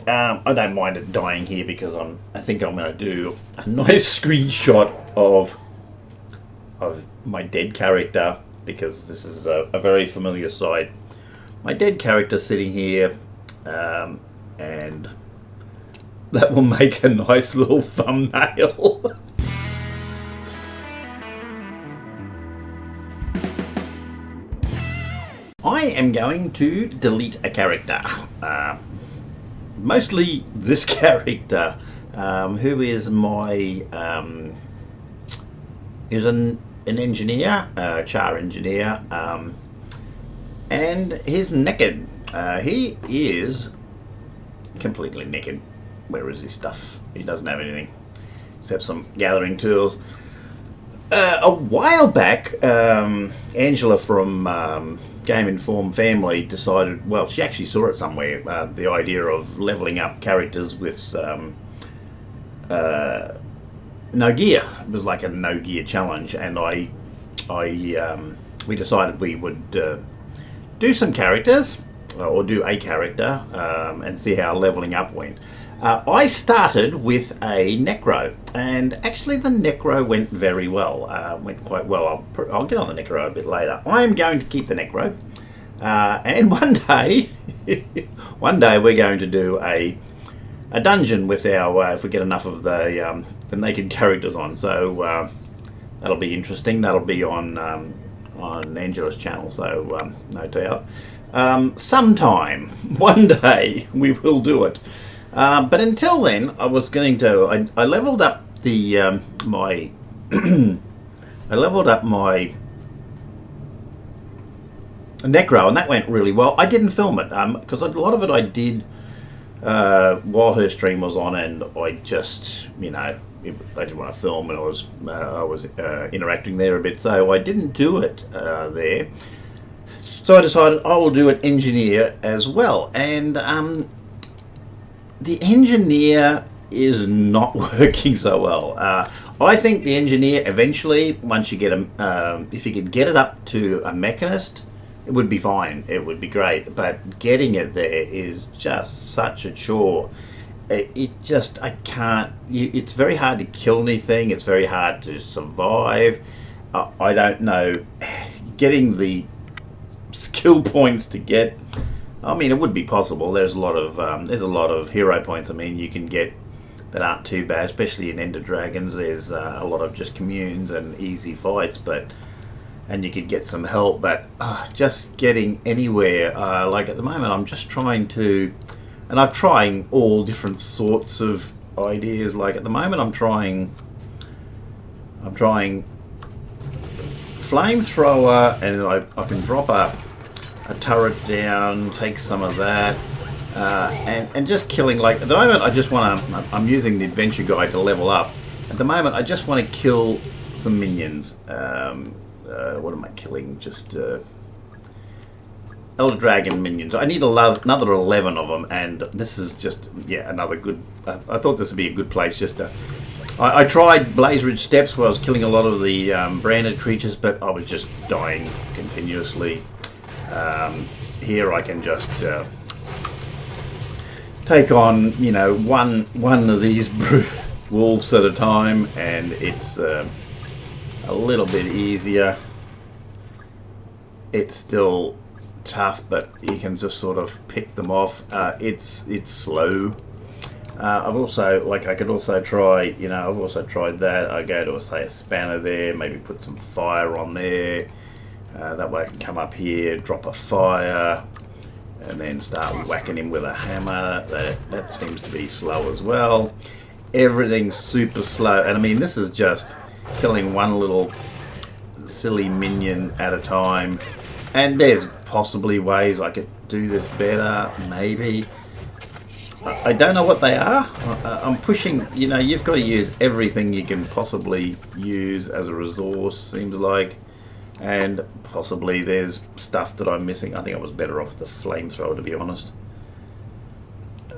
I don't mind it dying here because I think I'm going to do a nice screenshot of my dead character, because this is a very familiar sight. My dead character sitting here, and that will make a nice little thumbnail. I am going to delete a character. Mostly this character, who is my is an engineer, char engineer, and he's naked. He is completely naked. Where is his stuff? He doesn't have anything except some gathering tools. A while back, Angela from Game Informed Family decided, well, she actually saw it somewhere, the idea of leveling up characters with no gear. It was like a no gear challenge, and we decided we would do some characters, or do a character, and see how leveling up went. I started with a Necro, and actually the Necro went very well. Went quite well. I'll get on the Necro a bit later. I am going to keep the Necro, and one day we're going to do a dungeon with our, if we get enough of the naked characters on. So that'll be interesting. That'll be on Angela's channel. So no doubt, sometime, one day, we will do it. But until then, I was going to. I leveled up the my. I leveled up my Necro, and that went really well. I didn't film it because a lot of it I did while her stream was on, and I just, I didn't want to film, and I was interacting there a bit, so I didn't do it there. So I decided I will do an engineer as well, and the engineer is not working so well. I think the engineer eventually, once you get if you could get it up to a mechanist, it would be fine. It would be great. But getting it there is just such a chore. I can't. It's very hard to kill anything. It's very hard to survive. I don't know. Getting the skill points to get. I mean, it would be possible. There's a lot of hero points. I mean, you can get that aren't too bad, especially in Ender Dragons. There's a lot of just communes and easy fights, and you could get some help. But just getting anywhere, like at the moment, I'm just trying to, and I'm trying all different sorts of ideas. Like at the moment, I'm trying flamethrower, and I can drop a turret down, take some of that, and just killing. Like at the moment, I just want to. I'm using the adventure guide to level up. At the moment, I just want to kill some minions. What am I killing? Just Elder Dragon minions. I need another 11 of them, and this is just another good. I thought this would be a good place just to. I tried Blaze Ridge Steps where I was killing a lot of the branded creatures, but I was just dying continuously. Here I can just take on, one of these wolves at a time, and it's a little bit easier. It's still tough, but you can just sort of pick them off. It's slow. I've also, I could also try, I've also tried that. I go to, say, a spanner there, maybe put some fire on there. That way I can come up here, drop a fire, and then start whacking him with a hammer. That seems to be slow as well. Everything's super slow. And I mean, this is just killing one little silly minion at a time. And there's possibly ways I could do this better, maybe. I don't know what they are. I'm pushing, you've got to use everything you can possibly use as a resource, seems like. And possibly there's stuff that I'm missing. I think I was better off with the flamethrower, to be honest.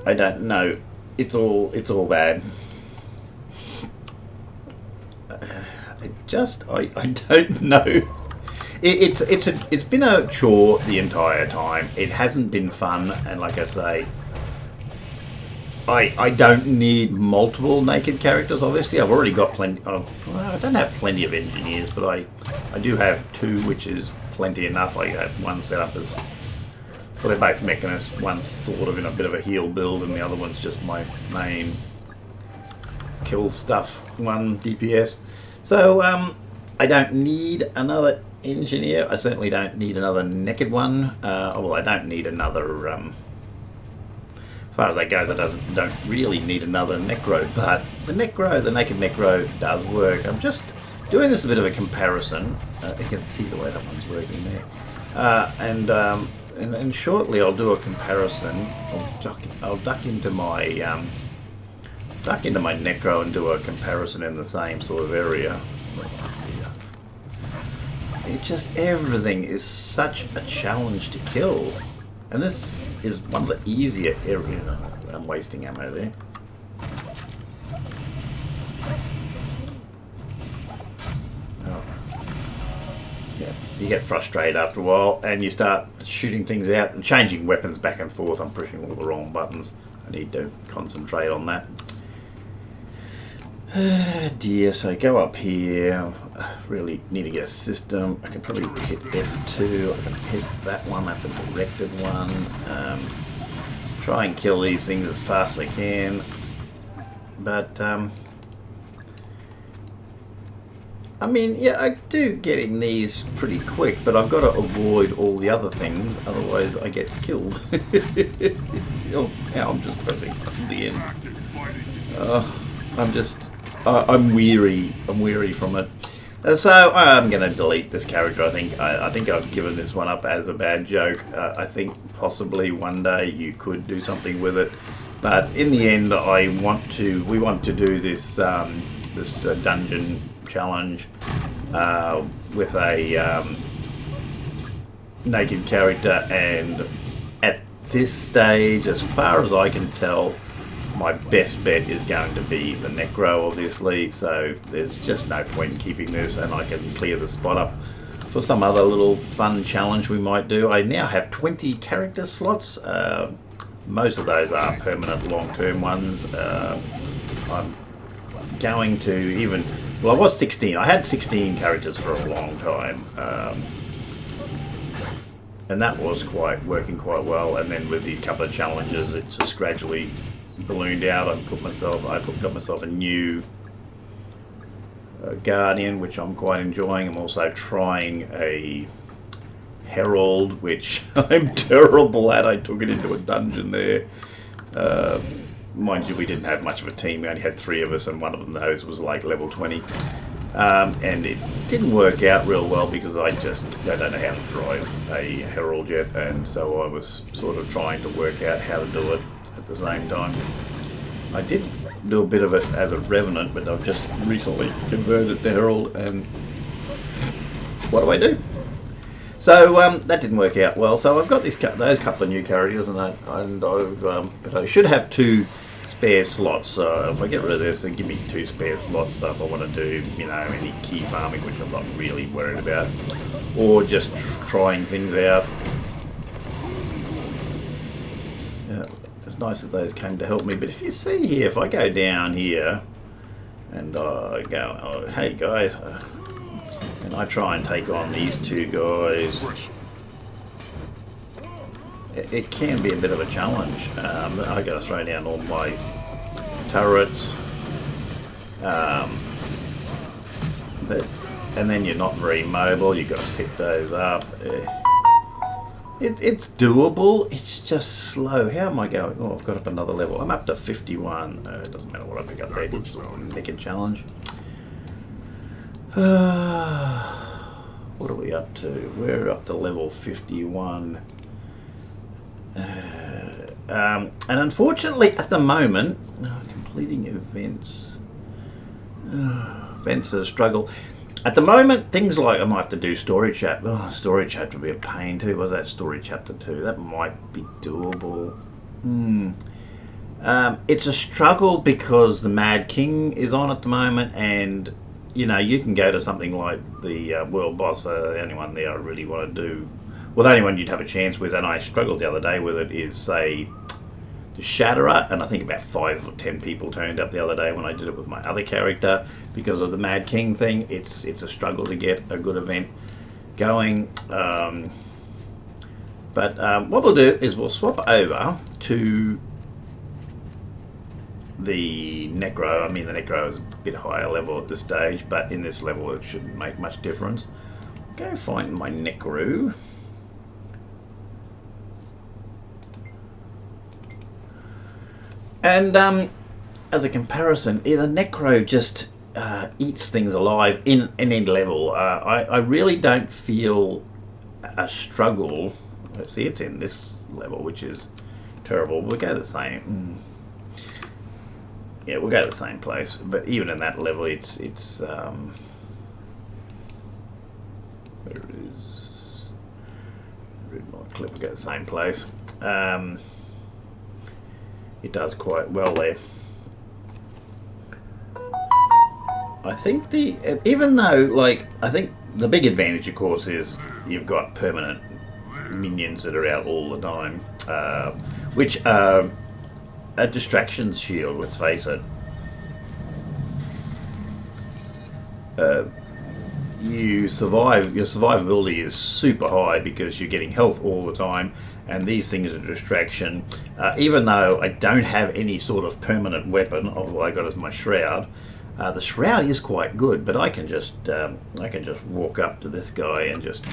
I don't know. It's all bad. I don't know. It's been a chore the entire time. It hasn't been fun, and like I say, I don't need multiple naked characters. Obviously, I've already got plenty. Well, I don't have plenty of engineers, but I do have two, which is plenty enough. I have one set up as well. They're both mechanists. One's sort of in a bit of a heal build, and the other one's just my main kill stuff. One DPS. So I don't need another engineer. I certainly don't need another naked one. Well, I don't need another. As far as that goes, I don't really need another Necro, but the Naked Necro does work. I'm just doing this a bit of a comparison. You can see the way that one's working there. And shortly I'll do a comparison. I'll duck into my Necro and do a comparison in the same sort of area. It just, everything is such a challenge to kill. And this is one of the easier areas. I'm wasting ammo there. Oh. Yeah, you get frustrated after a while and you start shooting things out and changing weapons back and forth. I'm pushing all the wrong buttons. I need to concentrate on that. Dear, so go up here. I really need to get a system. I can probably hit F2. I can hit that one. That's a directed one. Try and kill these things as fast as I can. But I mean, yeah, I do getting these pretty quick, but I've got to avoid all the other things, otherwise I get killed. Oh, yeah, I'm just pressing the end. I'm weary. I'm weary from it. So I'm going to delete this character. I think I've given this one up as a bad joke. I think possibly one day you could do something with it, but in the end, we want to do this dungeon challenge with a naked character, and at this stage, as far as I can tell, my best bet is going to be the Necro, obviously, so there's just no point in keeping this, and I can clear the spot up for some other little fun challenge we might do. I now have 20 character slots. Most of those are permanent long-term ones. I'm going to even... Well, I was 16. I had 16 characters for a long time. And that was working quite well, and then with these couple of challenges, it just gradually ballooned out. I got myself a new Guardian, which I'm quite enjoying. I'm also trying a Herald, which I'm terrible at. I took it into a dungeon there. Mind you, we didn't have much of a team. We only had 3 of us, and one of those was like level 20. And it didn't work out real well because I don't know how to drive a Herald yet, and so I was sort of trying to work out how to do it at the same time. I did do a bit of it as a Revenant, but I've just recently converted to Herald, and what do? So that didn't work out well. So I've got those couple of new characters, but I should have 2 spare slots. So if I get rid of this, then give me 2 spare slots. So if I want to do, any key farming, which I'm not really worried about, or just trying things out. It's nice that those came to help me, but if you see here, if I go down here and I go, oh, hey guys, and I try and take on these 2 guys, it can be a bit of a challenge. I got to throw down all my turrets, and then you're not very mobile. You've got to pick those up. It's doable, it's just slow. How am I going? Oh, I've got up another level. I'm up to 51. It doesn't matter what I pick up there. It's a naked challenge. What are we up to? We're up to level 51. And unfortunately, at the moment, completing events. Events are a struggle. At the moment, things like I might have to do story chat. Oh, story chat would be a pain too. Was that story chapter 2? That might be doable. It's a struggle because the Mad King is on at the moment, and you can go to something like the World Boss. The only one there I really want to do, well, the only one you'd have a chance with, and I struggled the other day with it, is say Shatterer, and I think about 5 or 10 people turned up the other day when I did it with my other character because of the Mad King thing. It's a struggle to get a good event going. But what we'll do is we'll swap over to the Necro. I mean, the Necro is a bit higher level at this stage, but in this level it shouldn't make much difference. Go find my Necro. And as a comparison, the Necro just eats things alive in any level. I really don't feel a struggle. Let's see, it's in this level, which is terrible. We'll go the same. Yeah, we'll go to the same place. But even in that level, it's where it is. Clip. We'll go to the same place. It does quite well there. I think even though, like, I think the big advantage, of course, is you've got permanent minions that are out all the time, which are a distractions shield, let's face it. Your survivability is super high because you're getting health all the time, and these things are a distraction. Even though I don't have any sort of permanent weapon, all I got is my shroud. The shroud is quite good, but I can just walk up to this guy and just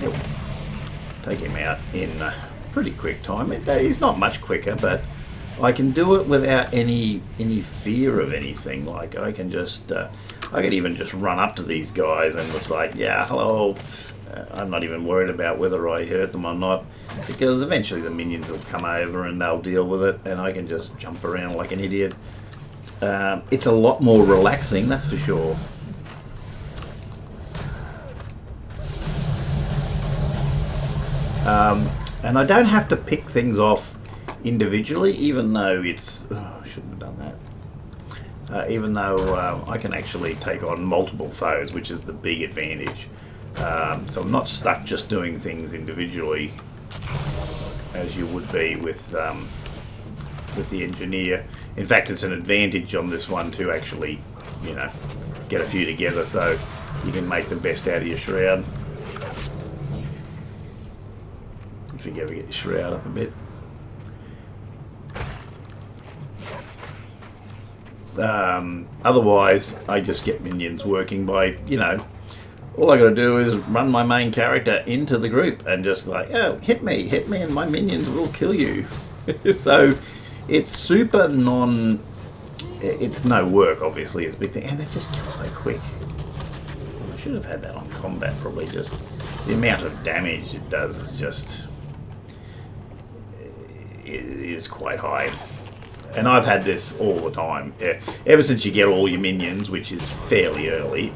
take him out in a pretty quick time. He's not much quicker, but I can do it without any fear of anything. Like I can even just run up to these guys and just like, yeah, hello. I'm not even worried about whether I hurt them or not, because eventually the minions will come over and they'll deal with it, and I can just jump around like an idiot. It's a lot more relaxing, that's for sure. And I don't have to pick things off individually, even though it's... Oh, I shouldn't have done that. Even though I can actually take on multiple foes, which is the big advantage. So I'm not stuck just doing things individually, as you would be with the engineer. In fact, it's an advantage on this one to actually, get a few together so you can make the best out of your shroud. If you ever get your shroud up a bit. Otherwise, I just get minions working by, all I got to do is run my main character into the group and just like, oh, hit me, and my minions will kill you. So it's super it's no work, obviously, it's a big thing, and they just kill so quick. I should have had that on combat, probably. Just the amount of damage it does is quite high. And I've had this all the time. Ever since you get all your minions, which is fairly early.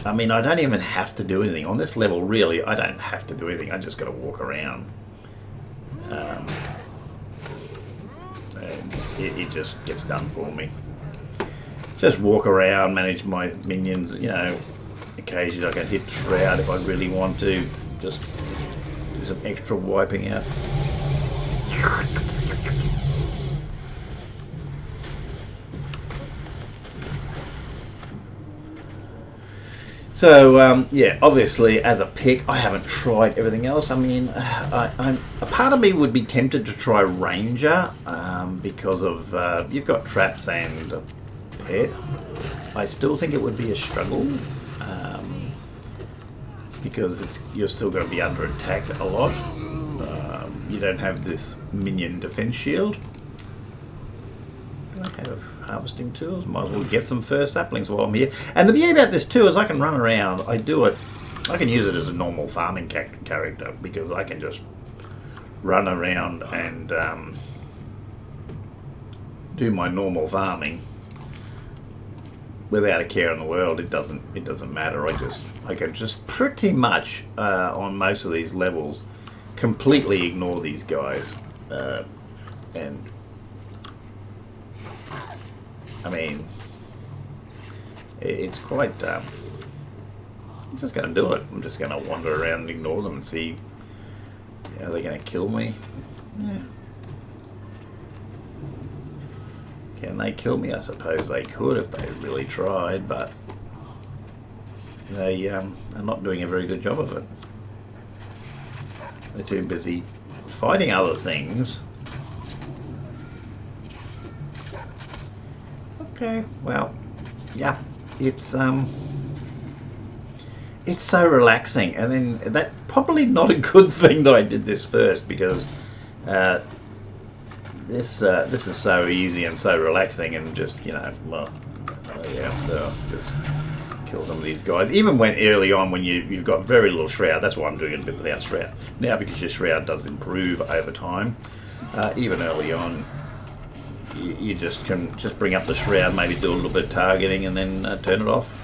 I mean, I don't even have to do anything. On this level, really, I don't have to do anything. I just got to walk around. And it just gets done for me. Just walk around, manage my minions. Occasionally I can hit Shroud if I really want to. Just do some extra wiping out. So, yeah, obviously, as a pick, I haven't tried everything else. I mean, a part of me would be tempted to try Ranger, because of, you've got Traps and Pet. I still think it would be a struggle, because you're still going to be under attack a lot. You don't have this minion defense shield. Do I have harvesting tools? Might as well get some first saplings while I'm here. And the beauty about this too is I can run around. I can use it as a normal farming character, because I can just run around and do my normal farming without a care in the world. It doesn't matter. I can just pretty much on most of these levels completely ignore these guys, and I mean, it's quite. I'm just going to do it. I'm just going to wander around and ignore them and see. Are they going to kill me? Yeah. Can they kill me? I suppose they could if they really tried, but they are not doing a very good job of it. They're too busy fighting other things. Okay, well, yeah, it's so relaxing, and then that probably not a good thing that I did this first, because this is so easy and so relaxing, and just, you know, well, yeah, just kill some of these guys. Even when early on, when you've got very little shroud, that's why I'm doing it a bit without shroud now, because your shroud does improve over time. Even early on, you just can bring up the shroud, maybe do a little bit of targeting, and then turn it off,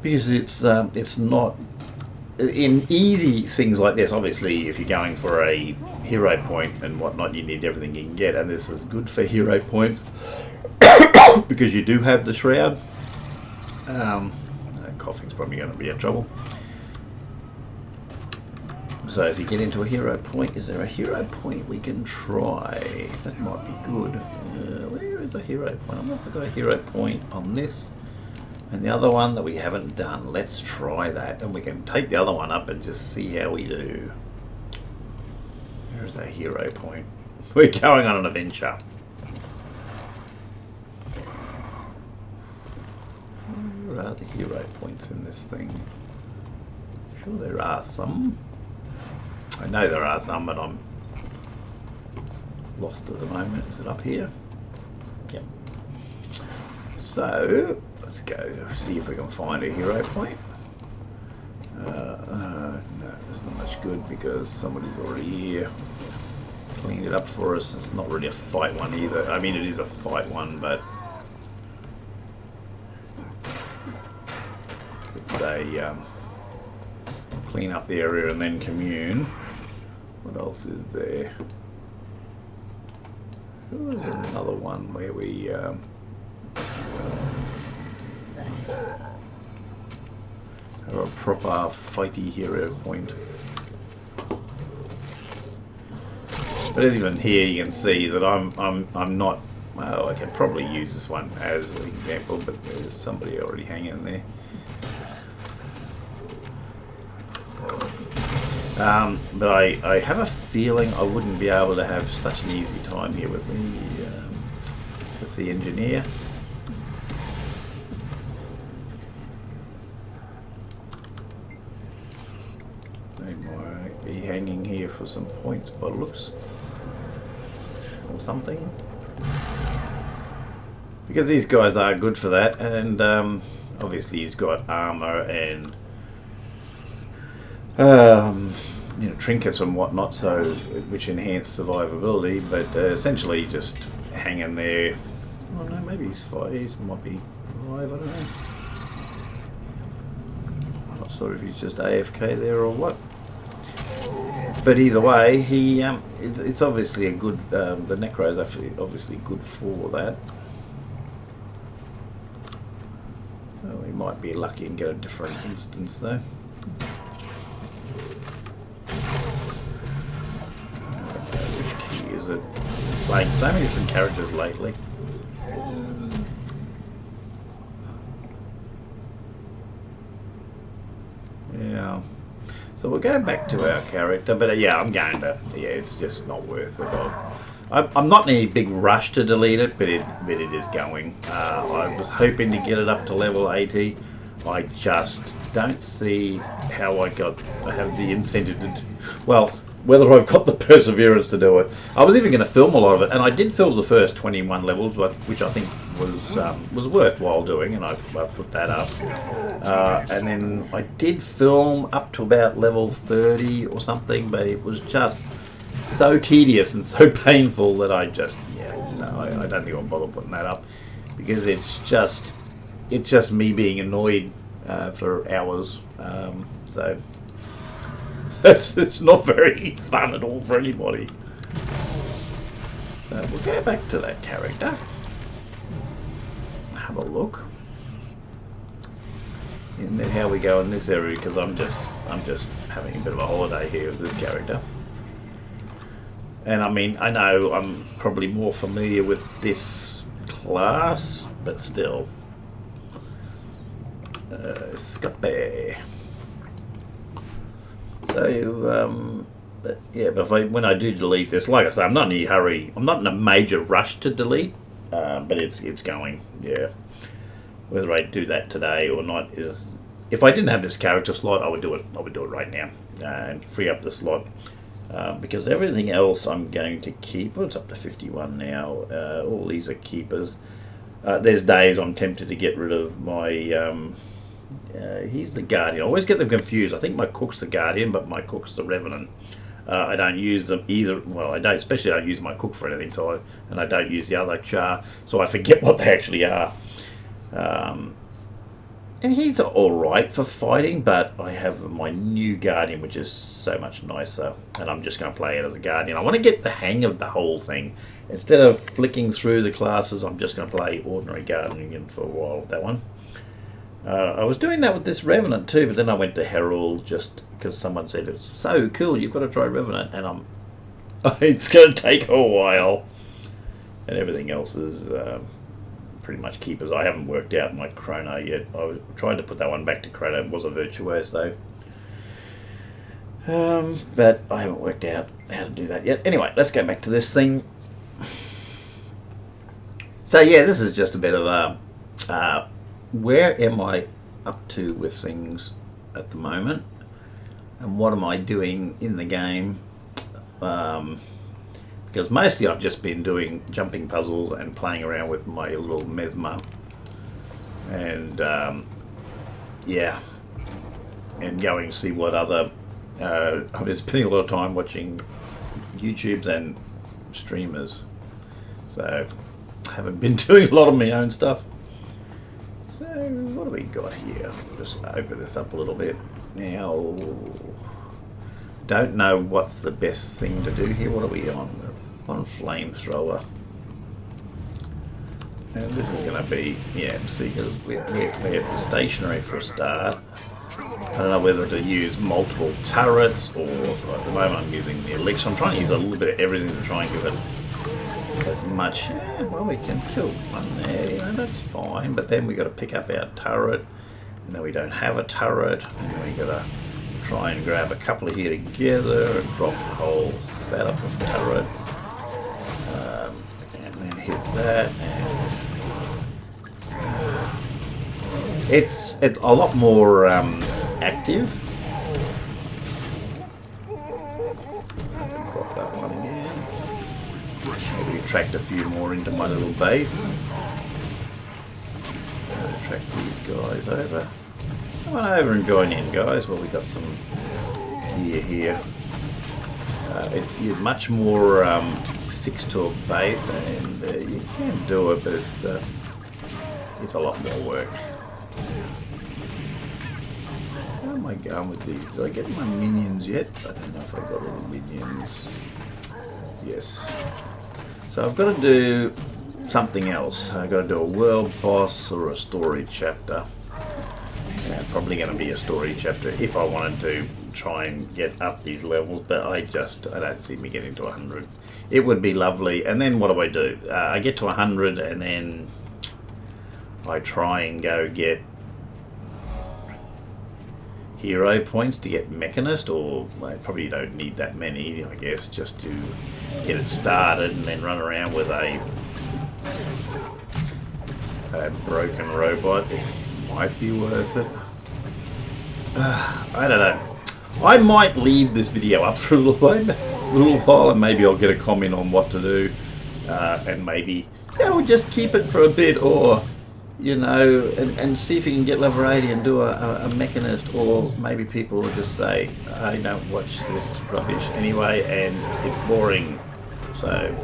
because it's not in easy things like this. Obviously, if you're going for a hero point and whatnot, you need everything you can get, and this is good for hero points because you do have the shroud. Coughing's probably going to be a trouble. So if you get into a hero point, is there a hero point we can try? That might be good. Where is a hero point? I wonder if I've got a hero point on this and the other one that we haven't done. Let's try that, and we can take the other one up and just see how we do. Where's our hero point? We're going on an adventure. Where are the hero points in this thing? Sure there are some. I know there are some, but I'm lost at the moment. Is it up here? Yep. So let's go see if we can find a hero point. No, that's not much good, because somebody's already here, cleaned it up for us. It's not really a fight one either. I mean, it is a fight one, but it's a clean up the area and then commune. What else is there? Oh, there's another one where we have a proper fighty hero point. But even here, you can see that I'm not. Well, I can probably use this one as an example, but there's somebody already hanging there. But I have a feeling I wouldn't be able to have such an easy time here with the engineer. They might be hanging here for some points by the looks, or something, because these guys are good for that, and obviously he's got armor and you know, trinkets and whatnot, so which enhance survivability. But essentially, just hanging there. Oh no, maybe he's five. He might be alive. I don't know. I'm not sure if he's just AFK there or what. But either way, he it's obviously a good. The Necro is obviously good for that. Oh, he might be lucky and get a different instance though. Playing so many different characters lately. Yeah. So we'll go back to our character, but yeah, I'm going to. Yeah, it's just not worth it. I'm not in any big rush to delete it, but it is going. I was hoping to get it up to level 80. I just don't see how I have the incentive to. Well, whether I've got the perseverance to do it. I was even going to film a lot of it, and I did film the first 21 levels, which I think was worthwhile doing, and I've put that up. And then I did film up to about level 30 or something, but it was just so tedious and so painful that I don't think I'll bother putting that up, because it's just me being annoyed for hours. So. It's not very fun at all for anybody. So we'll go back to that character. Have a look. And then how we go in this area, because I'm just having a bit of a holiday here with this character. And I mean, I know I'm probably more familiar with this class, but still. Escape. So, yeah, but when I do delete this, like I say, I'm not in any hurry. I'm not in a major rush to delete, but it's going. Yeah. Whether I do that today or not is, if I didn't have this character slot, I would do it. I would do it right now and free up the slot. Because everything else I'm going to keep. Well, it's up to 51 now. All these are keepers. There's days I'm tempted to get rid of my. He's the Guardian. I always get them confused. I think my cook's the Guardian, but my cook's the Revenant. I don't use them either. Well, I don't. Especially I don't use my cook for anything. And I don't use the other Char, so I forget what they actually are. And he's alright for fighting, but I have my new Guardian, which is so much nicer, and I'm just going to play it as a Guardian. I want to get the hang of the whole thing. Instead of flicking through the classes, I'm just going to play ordinary Guardian for a while with that one. I was doing that with this Revenant too, but then I went to Herald just because someone said it's so cool, you've got to try Revenant, and it's going to take a while. And everything else is pretty much keepers. I haven't worked out my chrono yet. I tried to put that one back to chrono. It was a virtuoso though. But I haven't worked out how to do that yet. Anyway, let's go back to this thing. So yeah, this is just a bit of a where am I up to with things at the moment, and what am I doing in the game? Because mostly I've just been doing jumping puzzles and playing around with my little Mesmer, and yeah, and going to see what other. I've been spending a lot of time watching YouTubes and streamers, so I haven't been doing a lot of my own stuff. So what do we got here? Just open this up a little bit now. Don't know what's the best thing to do here. What are we on? On flamethrower, and this is going to be, yeah, see, because we're stationary for a start. I don't know whether to use multiple turrets, or at the moment I'm using the elixir. I'm trying to use a little bit of everything to try and give it as much. Yeah, well, we can kill one there, you know, that's fine, but then we got to pick up our turret, and then we don't have a turret, and then we got to try and grab a couple of here together and drop the whole setup of turrets. And then hit that, and it's a lot more active. Drop that one again. Maybe attract a few more into my little base. Attract these guys over. Come on over and join in, guys. Well, we got some gear here. You're much more fixed to a base, and you can do it, but it's a lot more work. How am I going with these? Did I get my minions yet? I don't know if I got all the minions. Yes. So I've got to do something else. I've got to do a world boss or a story chapter. Probably going to be a story chapter if I wanted to try and get up these levels, but I don't see me getting to 100. It would be lovely. And then what do? I get to 100 and then I try and go get hero points to get Mechanist, or I probably don't need that many, I guess, just to get it started, and then run around with a broken robot. It might be worth it. I don't know. I might leave this video up for a little while, and maybe I'll get a comment on what to do, and maybe we'll just keep it for a bit, or and see if you can get level 80 and do a Mechanist, or maybe people will just say, I don't watch this rubbish anyway, and it's boring, so,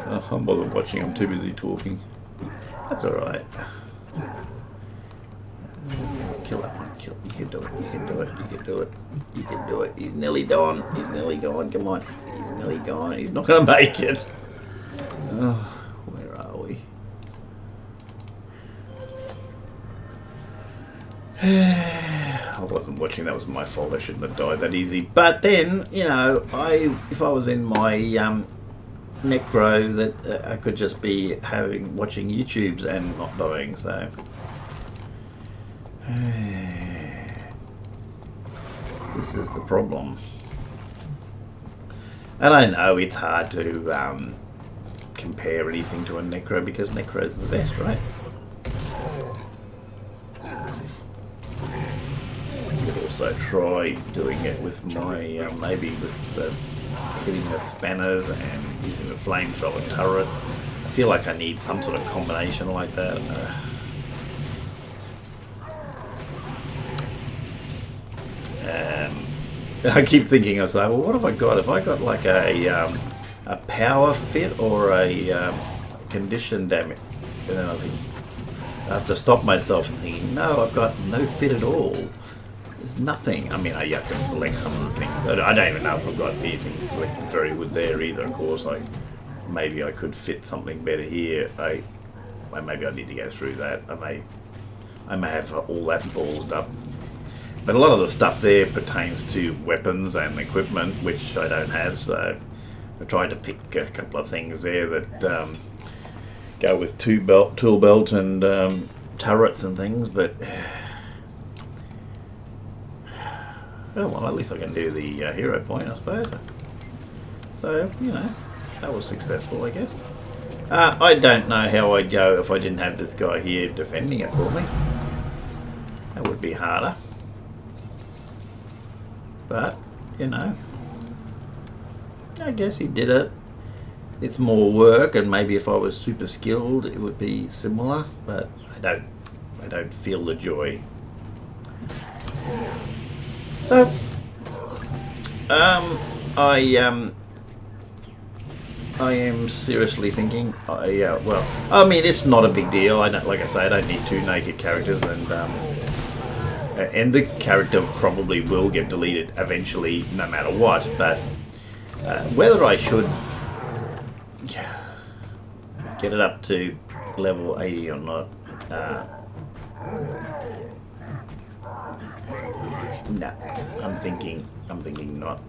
I wasn't watching, I'm too busy talking. That's alright. Kill that one, kill. You can do it, you can do it, you can do it, you can do it. He's nearly gone, come on. He's nearly gone, he's not going to make it. Oh, where are we? I wasn't watching. That was my fault. I shouldn't have died that easy. But then, you know, if I was in my Necro, that I could just be watching YouTubes and not dying. So this is the problem. And I know it's hard to compare anything to a Necro because Necro is the best, right? You could also try doing it with my, maybe with hitting the spanners and using the flamethrower turret. I feel like I need some sort of combination like that. I keep thinking, I was like, well, what have I got? If I got like a power fit or a condition damage, and then I think I have to stop myself and thinking, no, I've got no fit at all. There's nothing. I mean, I can select some of the things. I don't even know if I've got anything selected very good there either. Of course, maybe I could fit something better here. Maybe I need to go through that. I may have all that ballsed up. But a lot of the stuff there pertains to weapons and equipment, which I don't have, so I tried to pick a couple of things there that go with tool belt and turrets and things, but oh well, at least I can do the hero point, I suppose. So, you know, that was successful, I guess. I don't know how I'd go if I didn't have this guy here defending it for me. That would be harder. But, you know, I guess he did it. It's more work, and maybe if I was super skilled it would be similar, but I don't feel the joy. So I am seriously thinking, well, I mean, it's not a big deal. Like I say, I don't need 2 naked characters, and the character probably will get deleted eventually, no matter what. But whether I should get it up to level 80 or not, no, I'm thinking not.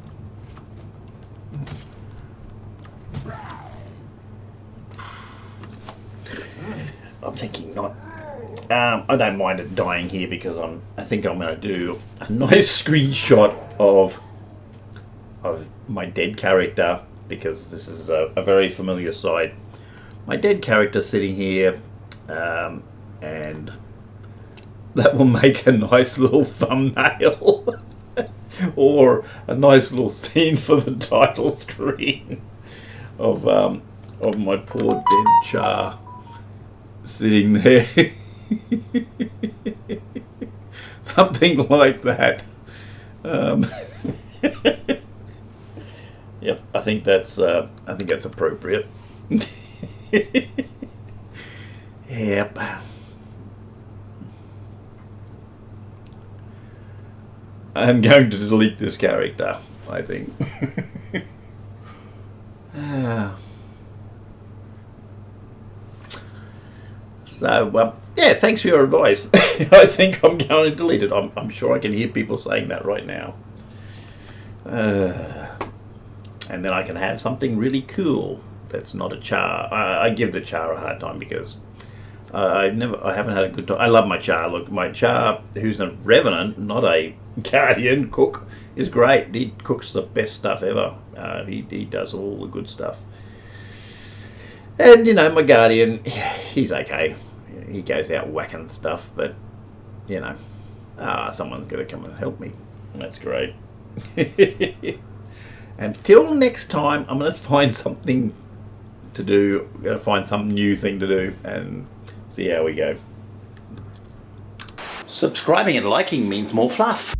I'm thinking not. I don't mind it dying here because I think I'm going to do a nice screenshot of my dead character, because this is a very familiar sight. My dead character sitting here, and that will make a nice little thumbnail or a nice little scene for the title screen of my poor dead Char sitting there. Something like that. Yep, I think that's appropriate. Yep. I'm going to delete this character, I think. So, yeah, thanks for your advice. I think I'm going to delete it. I'm sure I can hear people saying that right now. And then I can have something really cool that's not a Char. I give the Char a hard time because I haven't had a good time. I love my Char. Look, my Char, who's a Revenant, not a Guardian cook, is great. He cooks the best stuff ever. He does all the good stuff. And, you know, my Guardian, he's okay. He goes out whacking stuff, but, you know, someone's got to come and help me. That's great. Until next time, I'm going to find something to do. I'm going to find some new thing to do and see how we go. Subscribing and liking means more fluff.